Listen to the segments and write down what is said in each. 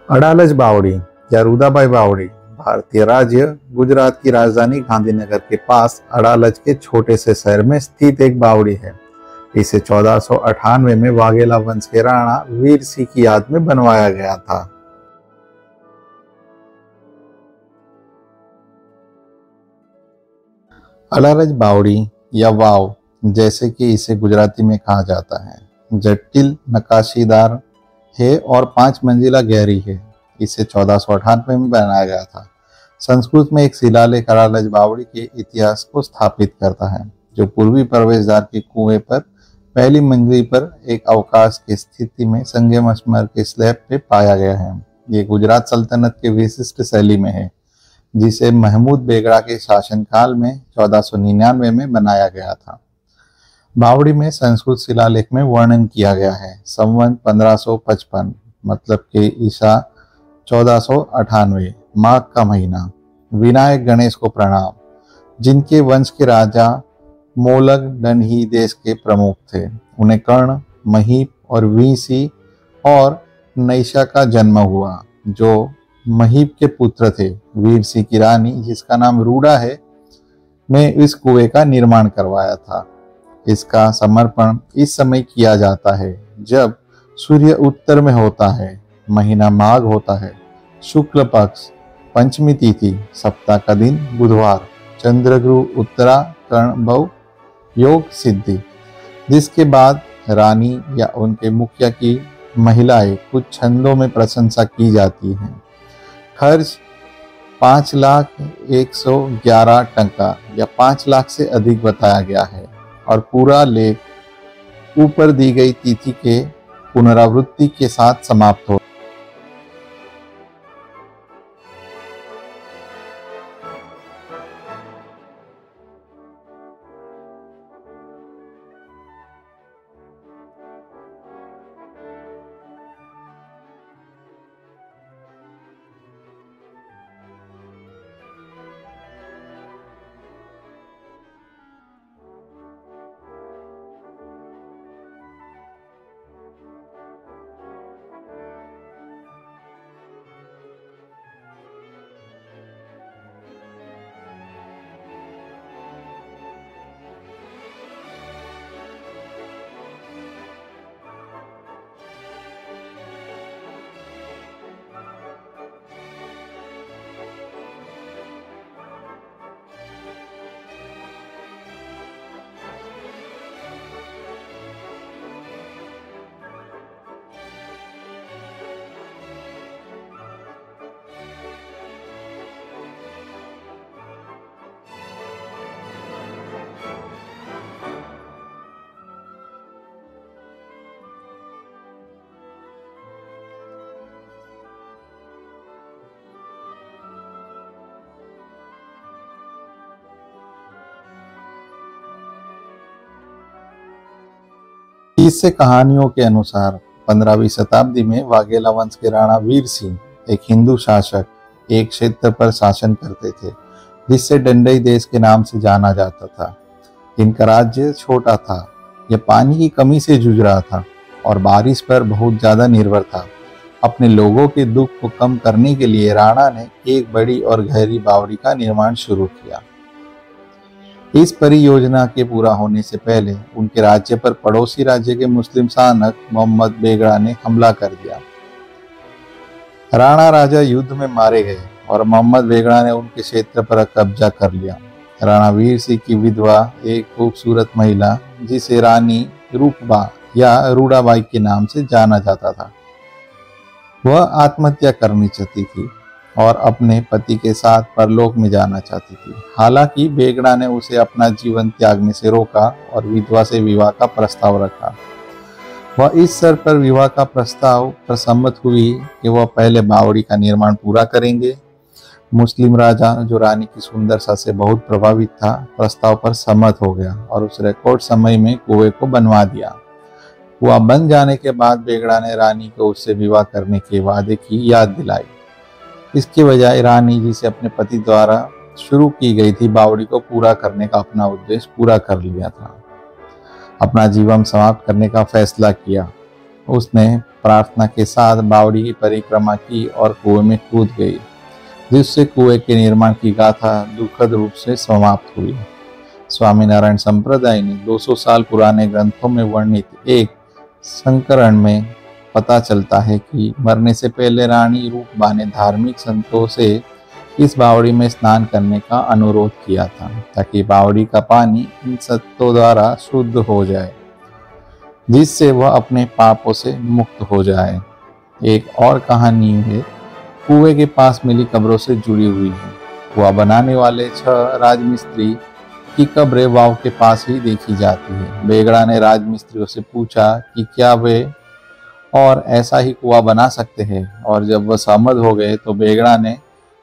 अडालज बावड़ी या रूदाबाई बावड़ी भारतीय राज्य गुजरात की राजधानी गांधीनगर के पास अडालज के छोटे से शहर में स्थित एक बावड़ी है। इसे 1498 में वाघेला वंश के राणा वीर सिंह की याद में बनवाया गया था। अडालज बावड़ी या वाव जैसे कि इसे गुजराती में कहा जाता है, जटिल नक्काशीदार है और 5 मंजिला गहरी है। इसे 1498 में बनाया गया था। संस्कृत में एक शिलालेख अडालज बावड़ी के इतिहास को स्थापित करता है, जो पूर्वी प्रवेश द्वार के कुएं पर पहली मंजिल पर एक अवकाश की स्थिति में संगमरमर के स्लैब पे पाया गया है। ये गुजरात सल्तनत के विशिष्ट शैली में है, जिसे महमूद बेगड़ा के शासनकाल में 1499 में बनाया गया था। बावड़ी में संस्कृत शिलालेख में वर्णन किया गया है संवत 1555 मतलब कि ईसा 1498 माघ का महीना। विनायक गणेश को प्रणाम, जिनके वंश के राजा मोलग डनही देश के प्रमुख थे। उन्हें कर्ण, महीप और वीसी और नैशा का जन्म हुआ, जो महीप के पुत्र थे। वीर सिंह की रानी, जिसका नाम रूडा है, ने इस कुएं का निर्माण करवाया था। इसका समर्पण इस समय किया जाता है जब सूर्य उत्तर में होता है, महीना माघ होता है, शुक्ल पक्ष, पंचमी तिथि, सप्ताह का दिन बुधवार, चंद्रगुरु उत्तरा कर्ण भव योग सिद्धि। जिसके बाद रानी या उनके मुखिया की महिलाएं कुछ छंदों में प्रशंसा की जाती है। खर्च 5,01,11 टका या 5 लाख से अधिक बताया गया है और पूरा लेख ऊपर दी गई तिथि के पुनरावृत्ति के साथ समाप्त हो। इससे कहानियों के अनुसार 15वीं शताब्दी में वाघेला वंश के राणा वीर सिंह, एक हिंदू शासक, एक क्षेत्र पर शासन करते थे जिससे डंडई देश के नाम से जाना जाता था। इनका राज्य छोटा था, यह पानी की कमी से जूझ रहा था और बारिश पर बहुत ज्यादा निर्भर था। अपने लोगों के दुख को कम करने के लिए राणा ने एक बड़ी और गहरी बावड़ी का निर्माण शुरू किया। इस परियोजना के पूरा होने से पहले उनके राज्य पर पड़ोसी राज्य के मुस्लिम शासक मोहम्मद बेगड़ा ने हमला कर दिया। राणा राजा युद्ध में मारे गए और मोहम्मद बेगड़ा ने उनके क्षेत्र पर कब्जा कर लिया। राणा वीर सिंह की विधवा, एक खूबसूरत महिला जिसे रानी रूपबा या रूडाबाई के नाम से जाना जाता था, वह आत्महत्या करनी चाहती थी और अपने पति के साथ परलोक में जाना चाहती थी। हालांकि बेगड़ा ने उसे अपना जीवन त्यागने से रोका और विधवा से विवाह का प्रस्ताव रखा। वह इस शर्त पर विवाह का प्रस्ताव पर सम्मत हुई कि वह पहले बावड़ी का निर्माण पूरा करेंगे। मुस्लिम राजा, जो रानी की सुंदरता से बहुत प्रभावित था, प्रस्ताव पर सम्मत हो गया और उस रिकॉर्ड समय में कुएं को बनवा दिया। कुआं बन जाने के बाद बेगड़ा ने रानी को उससे विवाह करने के वादे की याद दिलाई। इसके बजाय रानी, जिसे अपने पति द्वारा शुरू की गई थी बावड़ी को पूरा करने का अपना उद्देश्य पूरा कर लिया था, अपना जीवन समाप्त करने का फैसला किया। उसने प्रार्थना के साथ बावड़ी की परिक्रमा की और कुएं में कूद गई, जिससे कुएं के निर्माण की गाथा दुखद रूप से समाप्त हुई। स्वामीनारायण संप्रदाय ने 200 साल पुराने ग्रंथों में वर्णित एक संकरण में पता चलता है कि मरने से पहले रानी रूपबा ने धार्मिक संतों से इस बावड़ी में स्नान करने का अनुरोध किया था, ताकि बावड़ी का पानी इन संतों द्वारा शुद्ध हो जाए, जिससे वह अपने पापों से मुक्त हो जाए। एक और कहानी है कुएं के पास मिली कब्रों से जुड़ी हुई है। कुआं बनाने वाले 6 राजमिस्त्री की कब्रें वाव के पास ही देखी जाती है। बेगड़ा ने राजमिस्त्रियों से पूछा कि क्या वे और ऐसा ही कुआं बना सकते हैं, और जब वह सहमत हो गए तो बेगड़ा ने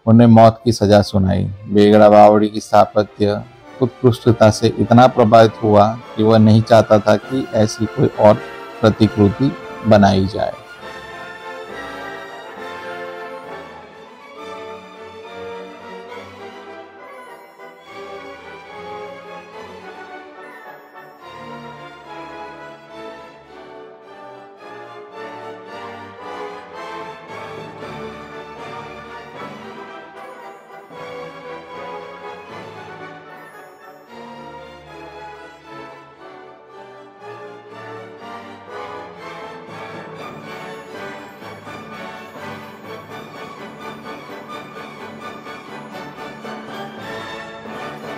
उन्हें मौत की सजा सुनाई। बेगड़ा बावड़ी की स्थापत्य उत्कृष्टता से इतना प्रभावित हुआ कि वह नहीं चाहता था कि ऐसी कोई और प्रतिकृति बनाई जाए।